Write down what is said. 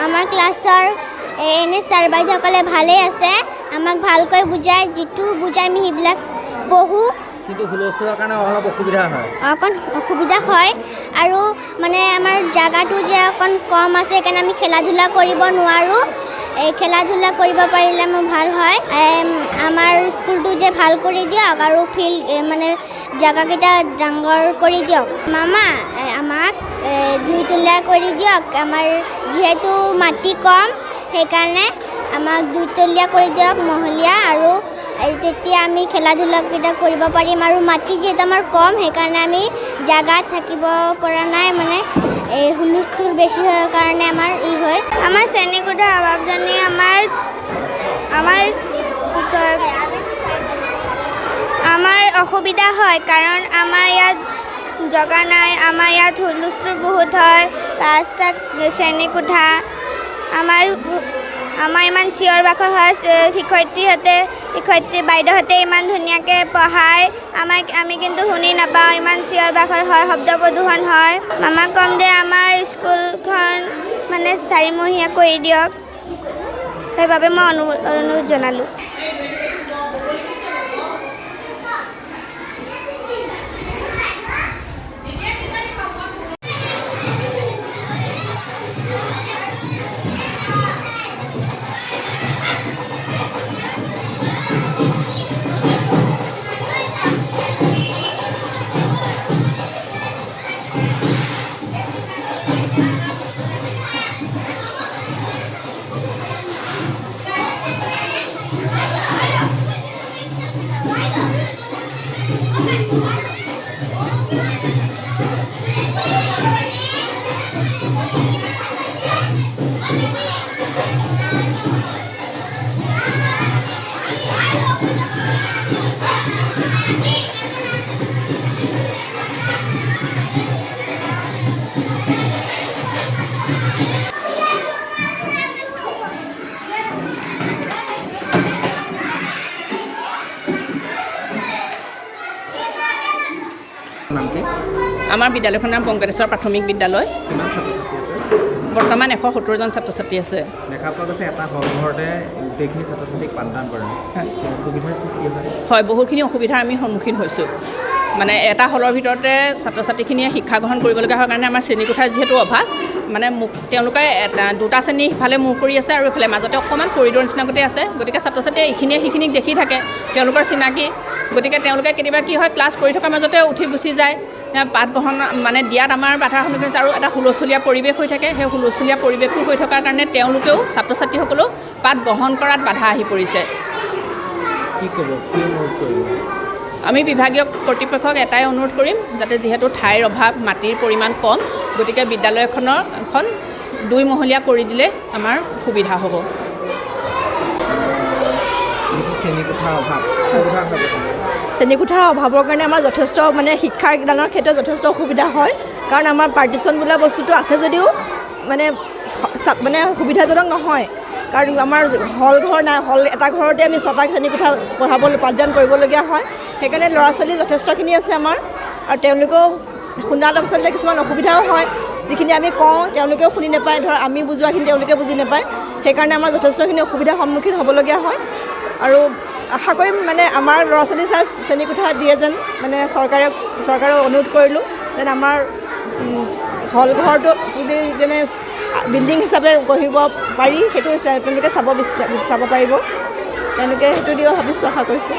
আমাৰ ক্লাছৰ এনে ছাৰ বাইদেউসকলে ভালেই আছে আমাক ভালকৈ বুজায় যিটো বুজায় আমি সেইবিলাক পঢ়োঁ কিন্তু হুলস্থুলৰ কাৰণে অলপ অসুবিধা হয় অকণ অসুবিধা হয় আৰু মানে আমাৰ জাগাটো যে অকণ কম আছে সেইকাৰণে আমি খেলা ধূলা কৰিব নোৱাৰোঁ এই খেলা ধূলা কৰিব পাৰিলে মোৰ ভাল হয় আমাৰ স্কুলটো যে ভাল কৰি দিয়ক আৰু ফিল্ড মানে জাগাকেইটা ডাঙৰ কৰি দিয়ক মামা আমাক 2 তলীয়া কৰি দিয়ক আমাৰ যিহেতু মাটি কম সেইকাৰণে আমাক 2 তলীয়া কৰি দিয়ক মহলীয়া আৰু তেতিয়া আমি খেলা ধূলাকেইটা কৰিব পাৰিম আৰু মাটি যিহেতু আমাৰ কম সেইকাৰণে আমি জাগাত থাকিব পৰা নাই মানে এই হুলস্থুল বেছি হোৱাৰ কাৰণে আমাৰ হয় আমাৰ শ্ৰেণীকোঠাৰ অভাৱজনী আমাৰ অসুবিধা হয় কাৰণ আমাৰ ইয়াত জগা নাই আমাৰ ইয়াত হুলস্থুল বহুত হয় 5টা শ্ৰেণীকোঠা আমাৰ ইমান চিঞৰ বাখৰ হয় শিক্ষয়িত্ৰী বাইদেউহঁতে ইমান ধুনীয়াকৈ পঢ়ায় আমি কিন্তু শুনি নাপাওঁ ইমান চিঞৰ বাখৰ হয় শব্দ প্ৰদূষণ হয় মামাক কম যে আমাৰ স্কুলখন মানে 4মহীয়া কৰি দিয়ক সেইবাবে মই অনুৰোধ জনালোঁ আমাৰ বিদ্যালয়খনৰ নাম পংকটেশ্বৰ প্ৰাথমিক বিদ্যালয় বৰ্তমান 170 জন ছাত্ৰ ছাত্ৰী আছে দেখা পোৱা গৈছে এটা হল ঘৰতে গোটেইখিনি ছাত্ৰ ছাত্ৰীক পাঠদান কৰে অসুবিধাৰ সৃষ্টি হয় বহুখিনি অসুবিধাৰ আমি সন্মুখীন হৈছোঁ মানে এটা হলৰ ভিতৰতে ছাত্ৰ ছাত্ৰীখিনিয়ে শিক্ষা গ্ৰহণ কৰিবলগীয়া হোৱাৰ কাৰণে আমাৰ শ্ৰেণীকোঠাৰ যিহেতু অভাৱ মানে তেওঁলোকে 2টা শ্ৰেণী ইফালে মুখ কৰি আছে আৰু ইফালে মাজতে অকণমান কৰিডৰ নিচিনাকৈ আছে গতিকে ছাত্ৰ ছাত্ৰীয়ে এইখিনিয়ে সেইখিনিক দেখি থাকে তেওঁলোকৰ চিনাকি গতিকে তেওঁলোকে কেতিয়াবা কি হয় ক্লাছ কৰি থকাৰ মাজতে উঠি গুচি যায় পাঠ গ্ৰহণ মানে দিয়াত আমাৰ বাধাৰ সন্মুখীন হৈছে আৰু এটা হুলস্থুলীয়া পৰিৱেশ হৈ থাকে সেই হুলস্থুলীয়া পৰিৱেশটো হৈ থকাৰ কাৰণে তেওঁলোকেও ছাত্ৰ ছাত্ৰীসকলেও পাঠ গ্ৰহণ কৰাত বাধা আহি পৰিছে আমি বিভাগীয় কৰ্তৃপক্ষক এটাই অনুৰোধ কৰিম যাতে যিহেতু ঠাইৰ অভাৱ মাটিৰ পৰিমাণ কম গতিকে বিদ্যালয়খন 2 মহলীয়া কৰি দিলে আমাৰ সুবিধা হ'ব শ্ৰেণীকোঠাৰ অভাৱৰ কাৰণে আমাৰ যথেষ্ট মানে শিক্ষাৰ দানৰ ক্ষেত্ৰত যথেষ্ট অসুবিধা হয় কাৰণ আমাৰ পাৰ্টিশ্যন বোলা বস্তুটো আছে যদিও মানে সুবিধাজনক নহয় কাৰণ আমাৰ হল ঘৰ নাই হল এটা ঘৰতে আমি 6টা শ্ৰেণীকোঠা পাঠদান কৰিবলগীয়া হয় সেইকাৰণে ল'ৰা ছোৱালী যথেষ্টখিনি আছে আমাৰ আৰু তেওঁলোকেও শুনাৰ পাছত কিছুমান অসুবিধাও হয় যিখিনি আমি কওঁ তেওঁলোকেও শুনি নাপায় ধৰ আমি বুজোৱাখিনি তেওঁলোকে বুজি নাপায় সেইকাৰণে আমাৰ যথেষ্টখিনি অসুবিধাৰ সন্মুখীন হ'বলগীয়া হয় আৰু আশা কৰিম মানে আমাৰ ল'ৰা ছোৱালী চাই শ্ৰেণীকোঠা দিয়ে যেন মানে চৰকাৰক অনুৰোধ কৰিলোঁ যেন আমাৰ হল ঘৰটো যেনে বিল্ডিং হিচাপে গঢ়িব পাৰি সেইটো তেওঁলোকে চাব পাৰিব তেওঁলোকে সেইটো দিও ভাবিছোঁ আশা কৰিছোঁ